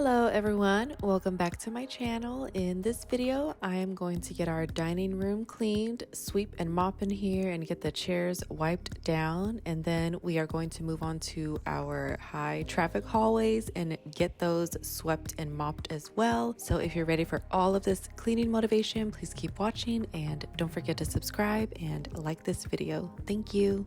Hello everyone, welcome back to my channel. In this video, I am going to get our dining room cleaned, sweep and mop in here and get the chairs wiped down. And then we are going to move on to our high traffic hallways and get those swept and mopped as well. So if you're ready for all of this cleaning motivation, please keep watching and don't forget to subscribe and like this video. Thank you.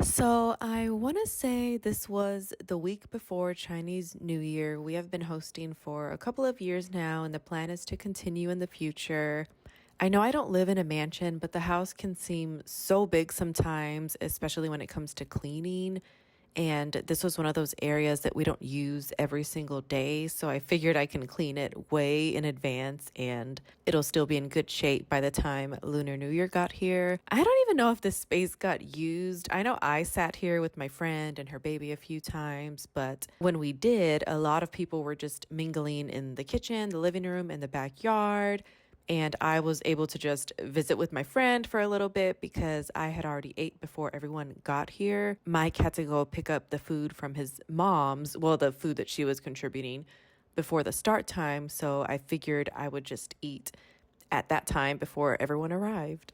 So I want to say this was the week before Chinese New Year. We have been hosting for a couple of years now, and the plan is to continue in the future. I know I don't live in a mansion, but the house can seem so big sometimes, especially when it comes to cleaning. And this was one of those areas that we don't use every single day. So I figured I can clean it way in advance and it'll still be in good shape by the time Lunar New Year got here. I don't even know if this space got used. I know I sat here with my friend and her baby a few times, but when we did, a lot of people were just mingling in the kitchen, the living room, and the backyard. And I was able to just visit with my friend for a little bit because I had already ate before everyone got here. Mike had to go pick up the food from his mom's, well, the food that she was contributing before the start time. So I figured I would just eat at that time before everyone arrived.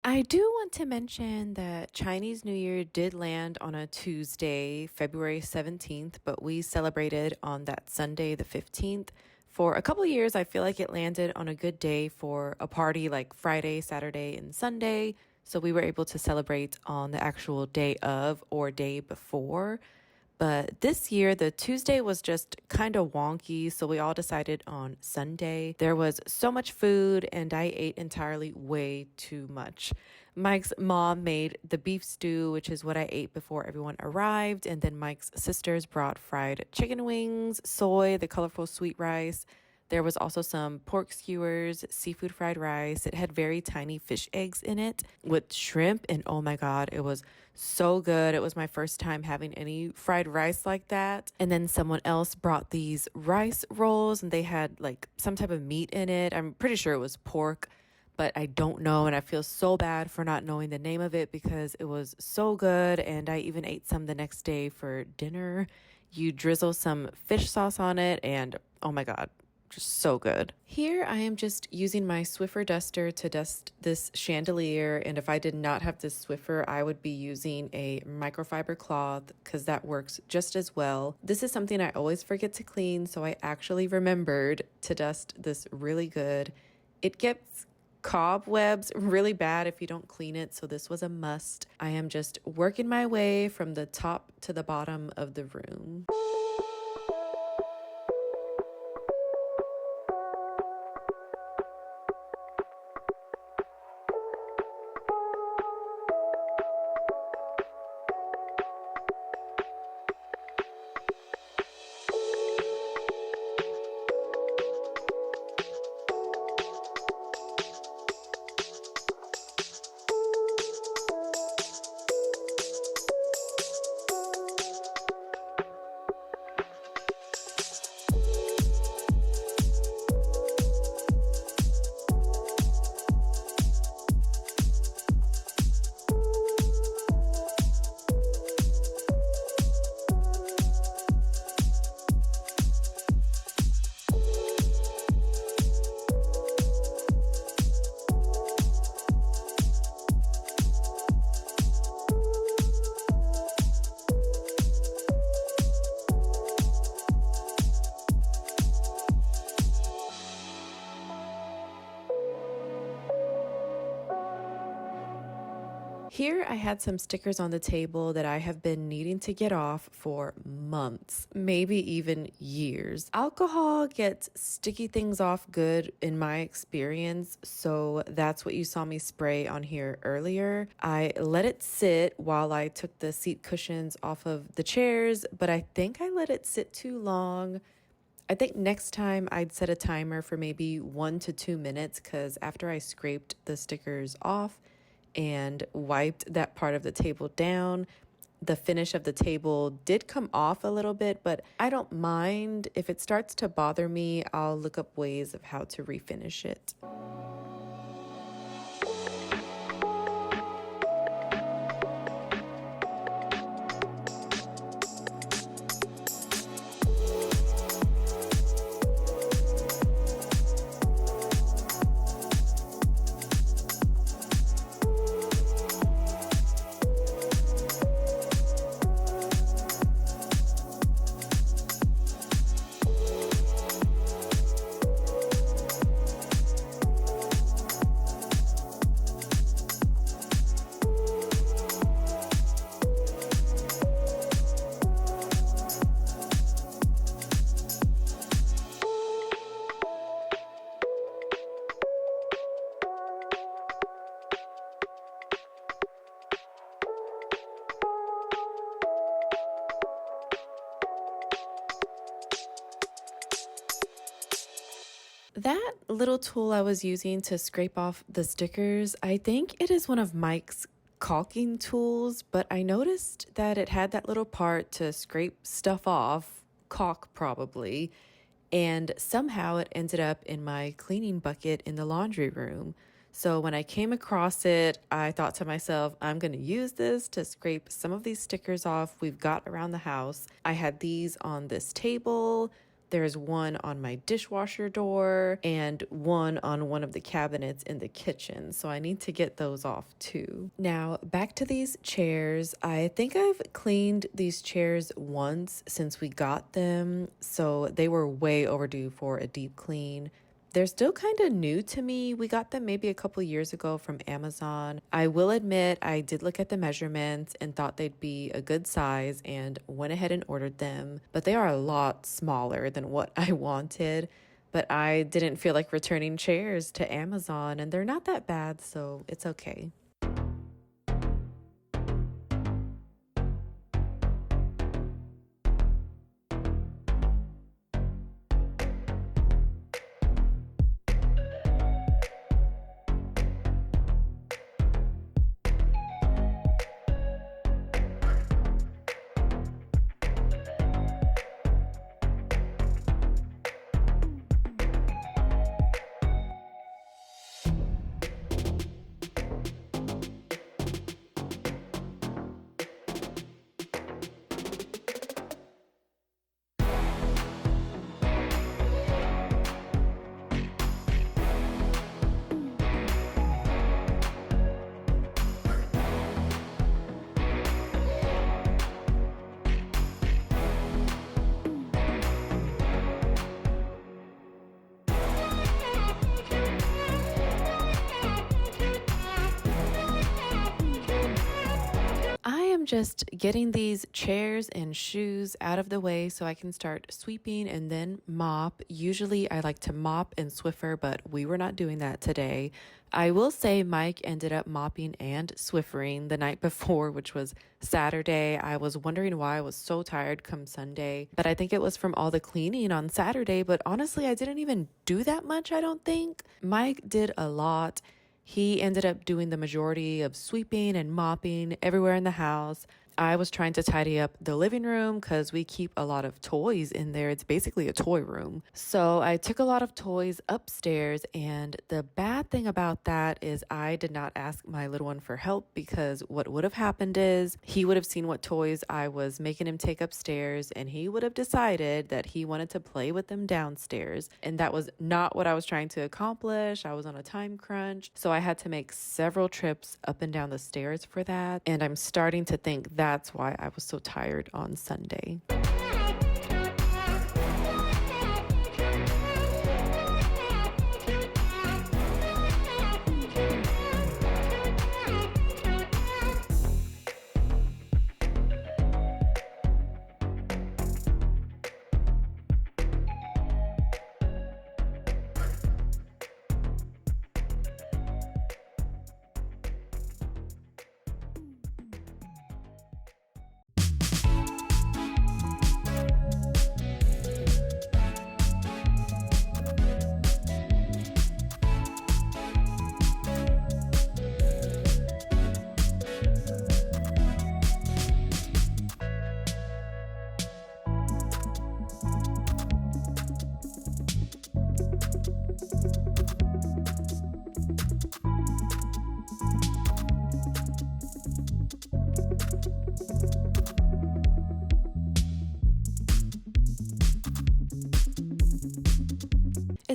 I do want to mention that Chinese New Year did land on a Tuesday, February 17th, but we celebrated on that Sunday, the 15th. For a couple of years, I feel like it landed on a good day for a party like Friday, Saturday, and Sunday. So we were able to celebrate on the actual day of or day before. But this year, the Tuesday was just kind of wonky, so we all decided on Sunday. There was so much food, and I ate entirely way too much. Mike's mom made the beef stew, which is what I ate before everyone arrived, and then Mike's sisters brought fried chicken wings, soy, the colorful sweet rice. There was also some pork skewers, seafood fried rice. It had very tiny fish eggs in it with shrimp. And oh my God, it was so good. It was my first time having any fried rice like that. And then someone else brought these rice rolls and they had like some type of meat in it. I'm pretty sure it was pork, but I don't know. And I feel so bad for not knowing the name of it because it was so good. And I even ate some the next day for dinner. You drizzle some fish sauce on it and oh my God, just so good. Here I am just using my Swiffer duster to dust this chandelier, and if I did not have this Swiffer, I would be using a microfiber cloth because that works just as well. This is something I always forget to clean, so I actually remembered to dust this really good. It gets cobwebs really bad if you don't clean it, so this was a must. I am just working my way from the top to the bottom of the room. Here, I had some stickers on the table that I have been needing to get off for months, maybe even years. Alcohol gets sticky things off good in my experience, so that's what you saw me spray on here earlier. I let it sit while I took the seat cushions off of the chairs, but I think I let it sit too long. I think next time I'd set a timer for maybe 1 to 2 minutes because after I scraped the stickers off and wiped that part of the table down, the finish of the table did come off a little bit, but I don't mind. If it starts to bother me, I'll look up ways of how to refinish it. That little tool I was using to scrape off the stickers, I think it is one of Mike's caulking tools, but I noticed that it had that little part to scrape stuff off, caulk probably, and somehow it ended up in my cleaning bucket in the laundry room. So when I came across it, I thought to myself, I'm going to use this to scrape some of these stickers off we've got around the house. I had these on this table. There's one on my dishwasher door and one of the cabinets in the kitchen. So I need to get those off too. Now, back to these chairs. I think I've cleaned these chairs once since we got them. So they were way overdue for a deep clean. They're still kind of new to me. We got them maybe a couple years ago from Amazon. I will admit I did look at the measurements and thought they'd be a good size and went ahead and ordered them, but they are a lot smaller than what I wanted. But I didn't feel like returning chairs to Amazon, and they're not that bad, so it's okay. I am just getting these chairs and shoes out of the way so I can start sweeping and then mop. Usually I like to mop and Swiffer, but we were not doing that today. I will say Mike ended up mopping and Swiffering the night before, which was Saturday. I was wondering why I was so tired come Sunday, but I think it was from all the cleaning on Saturday. But honestly, I didn't even do that much, I don't think. Mike did a lot. He ended up doing the majority of sweeping and mopping everywhere in the house. I was trying to tidy up the living room because we keep a lot of toys in there. It's basically a toy room. So I took a lot of toys upstairs, and the bad thing about that is I did not ask my little one for help, because what would have happened is he would have seen what toys I was making him take upstairs, and he would have decided that he wanted to play with them downstairs. And that was not what I was trying to accomplish. I was on a time crunch. So I had to make several trips up and down the stairs for that. And I'm starting to think that's why I was so tired on Sunday.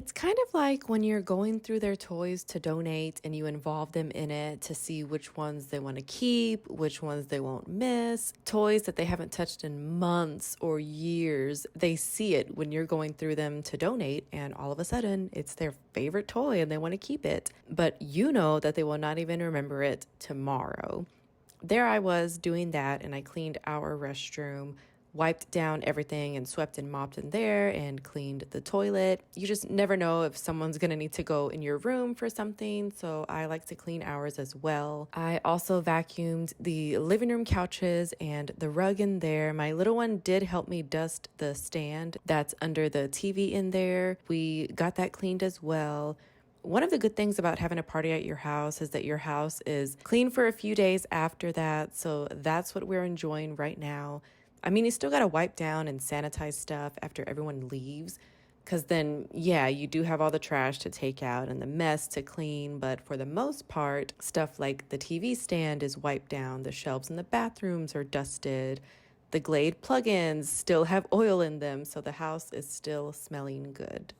It's kind of like when you're going through their toys to donate and you involve them in it to see which ones they want to keep, which ones they won't miss. Toys that they haven't touched in months or years, they see it when you're going through them to donate, and all of a sudden it's their favorite toy and they want to keep it. But you know that they will not even remember it tomorrow. There I was doing that, and I cleaned our restroom, wiped down everything and swept and mopped in there and cleaned the toilet. You just never know if someone's gonna need to go in your room for something, so I like to clean ours as well. I also vacuumed the living room couches and the rug in there. My little one did help me dust the stand that's under the TV in there. We got that cleaned as well. One of the good things about having a party at your house is that your house is clean for a few days after that, so that's what we're enjoying right now. I mean, you still got to wipe down and sanitize stuff after everyone leaves, because then, yeah, you do have all the trash to take out and the mess to clean. But for the most part, stuff like the TV stand is wiped down, the shelves in the bathrooms are dusted, the Glade plugins still have oil in them, so the house is still smelling good.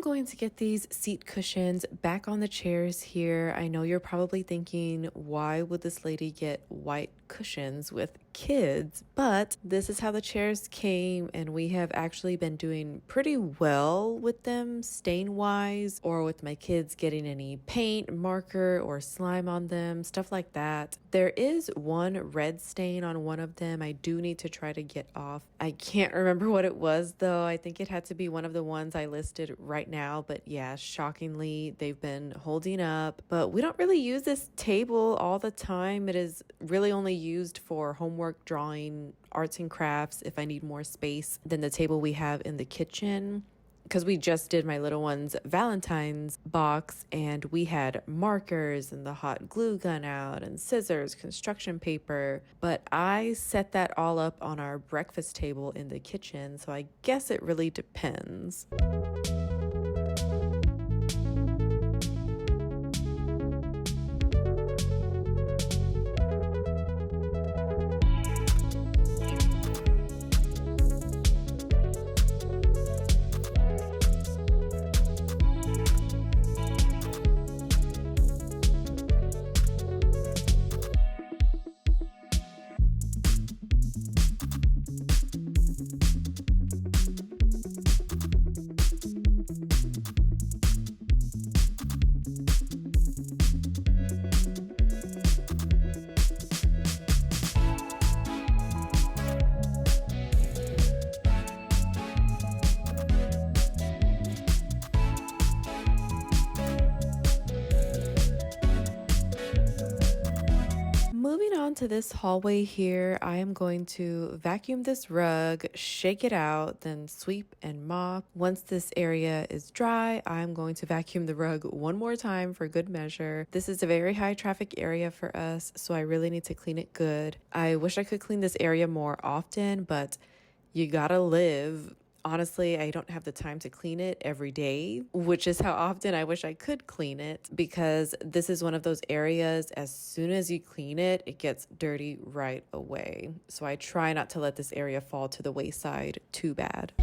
Going to get these seat cushions back on the chairs here. I know you're probably thinking, why would this lady get white cushions with kids? But this is how the chairs came, and we have actually been doing pretty well with them stain wise, or with my kids getting any paint, marker, or slime on them, stuff like that. There is one red stain on one of them I do need to try to get off. I can't remember what it was though. I think it had to be one of the ones I listed right now, but yeah, shockingly, they've been holding up. But we don't really use this table all the time. It is really only used for homework, drawing, arts and crafts if I need more space than the table we have in the kitchen. Because we just did my little one's Valentine's box, and we had markers and the hot glue gun out and scissors, construction paper. But I set that all up on our breakfast table in the kitchen, so I guess it really depends. Moving on to this hallway here, I am going to vacuum this rug, shake it out, then sweep and mop. Once this area is dry, I'm going to vacuum the rug one more time for good measure. This is a very high traffic area for us, so I really need to clean it good. I wish I could clean this area more often, but you gotta live. Honestly, I don't have the time to clean it every day, which is how often I wish I could clean it, because this is one of those areas, as soon as you clean it, it gets dirty right away. So I try not to let this area fall to the wayside too bad.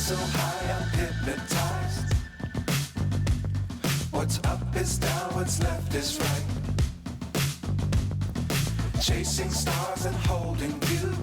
so high, I'm hypnotized. What's up is down, what's left is right. Chasing stars and holding you.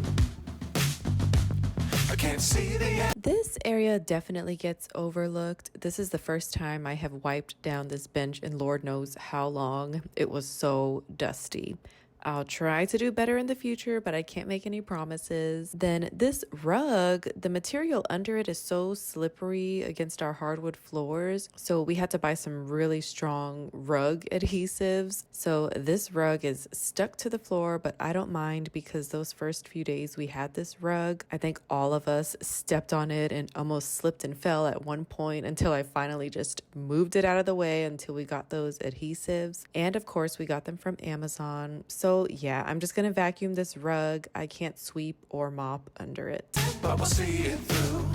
I can't see the end. This area definitely gets overlooked. This is the first time I have wiped down this bench in Lord knows how long. It was so dusty. I'll try to do better in the future, but I can't make any promises. Then this rug, the material under it is so slippery against our hardwood floors. So we had to buy some really strong rug adhesives. So this rug is stuck to the floor, but I don't mind because those first few days we had this rug, I think all of us stepped on it and almost slipped and fell at one point until I finally just moved it out of the way until we got those adhesives. And of course, we got them from Amazon. So yeah, I'm just gonna vacuum this rug. I can't sweep or mop under it. But we'll see it through.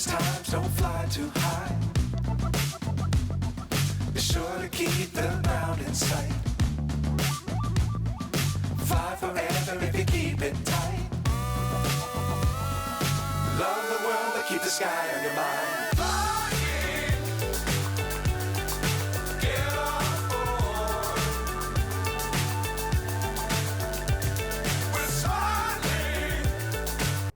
Times don't fly too high. Be sure to keep the ground in sight. Fly forever if you keep it tight. Love the world but keep the sky on your mind.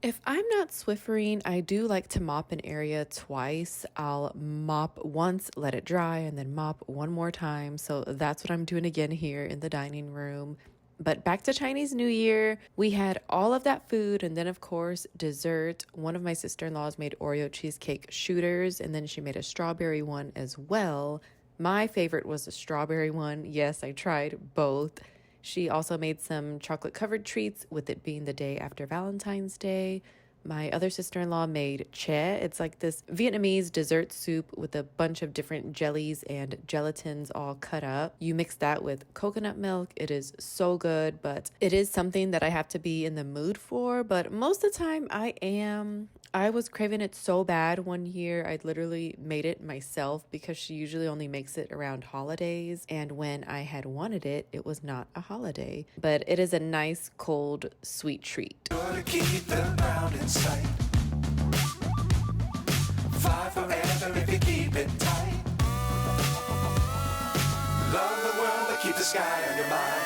If I'm not Swiffering, I do like to mop an area twice. I'll mop once, let it dry, and then mop one more time. So that's what I'm doing again here in the dining room. But back to Chinese New Year, we had all of that food and then, of course, dessert. One of my sister-in-laws made Oreo cheesecake shooters, and then she made a strawberry one as well. My favorite was the strawberry one. Yes, I tried both. She also made some chocolate-covered treats, with it being the day after Valentine's Day. My other sister-in-law made che. It's like this Vietnamese dessert soup with a bunch of different jellies and gelatins all cut up. You mix that with coconut milk. It is so good, but it is something that I have to be in the mood for. But most of the time I am. I was craving it so bad one year, I literally made it myself because she usually only makes it around holidays. And when I had wanted it, it was not a holiday. But it is a nice, cold, sweet treat. To keep the ground in sight. Fly forever if you keep it tight. Love the world but keep the sky on your mind.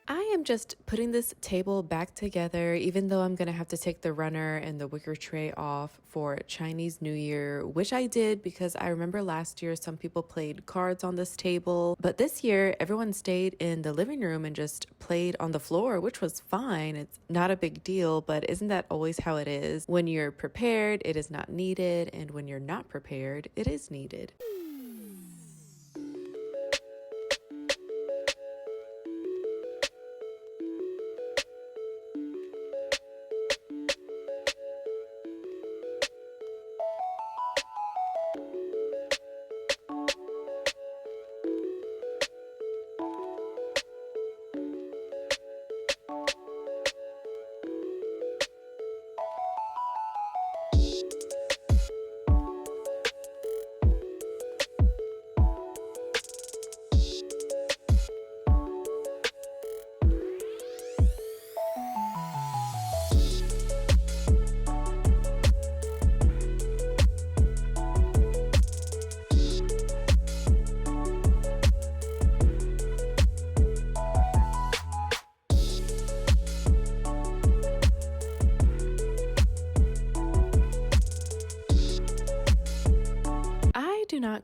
I am just putting this table back together, even though I'm going to have to take the runner and the wicker tray off for Chinese New Year, which I did because I remember last year some people played cards on this table. But this year, everyone stayed in the living room and just played on the floor, which was fine. It's not a big deal, but isn't that always how it is? When you're prepared, it is not needed. And when you're not prepared, it is needed.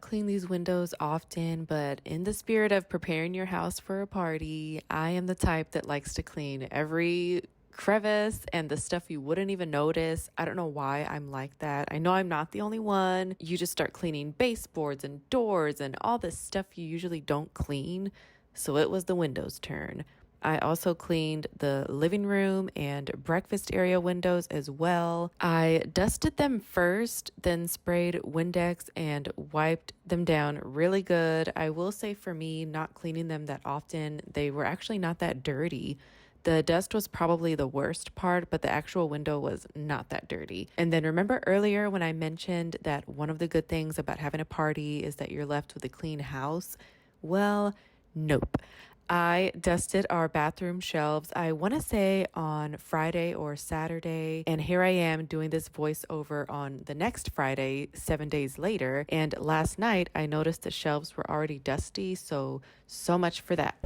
clean these windows often, but in the spirit of preparing your house for a party, I am the type that likes to clean every crevice and the stuff you wouldn't even notice. I don't know why I'm like that. I know I'm not the only one. You just start cleaning baseboards and doors and all this stuff you usually don't clean. So it was the windows' turn. I also cleaned the living room and breakfast area windows as well. I dusted them first, then sprayed Windex and wiped them down really good. I will say for me, not cleaning them that often, they were actually not that dirty. The dust was probably the worst part, but the actual window was not that dirty. And then remember earlier when I mentioned that one of the good things about having a party is that you're left with a clean house? Well, nope. I dusted our bathroom shelves, I want to say on Friday or Saturday. And here I am doing this voiceover on the next Friday, 7 days later. And last night I noticed the shelves were already dusty. So much for that.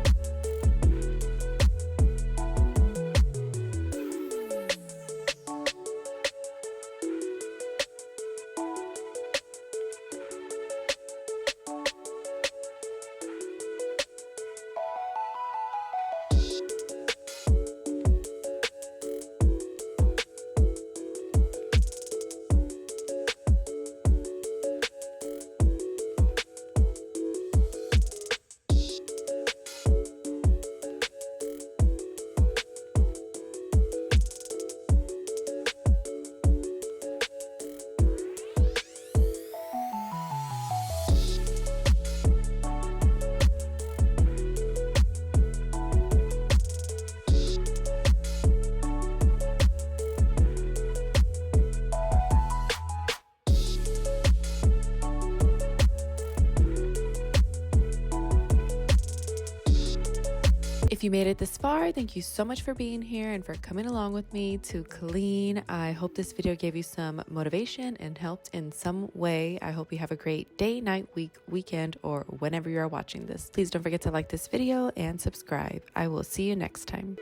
If you made it this far, thank you so much for being here and for coming along with me to clean. I hope this video gave you some motivation and helped in some way. I hope you have a great day, night, week, weekend, or whenever you are watching this. Please don't forget to like this video and subscribe. I will see you next time.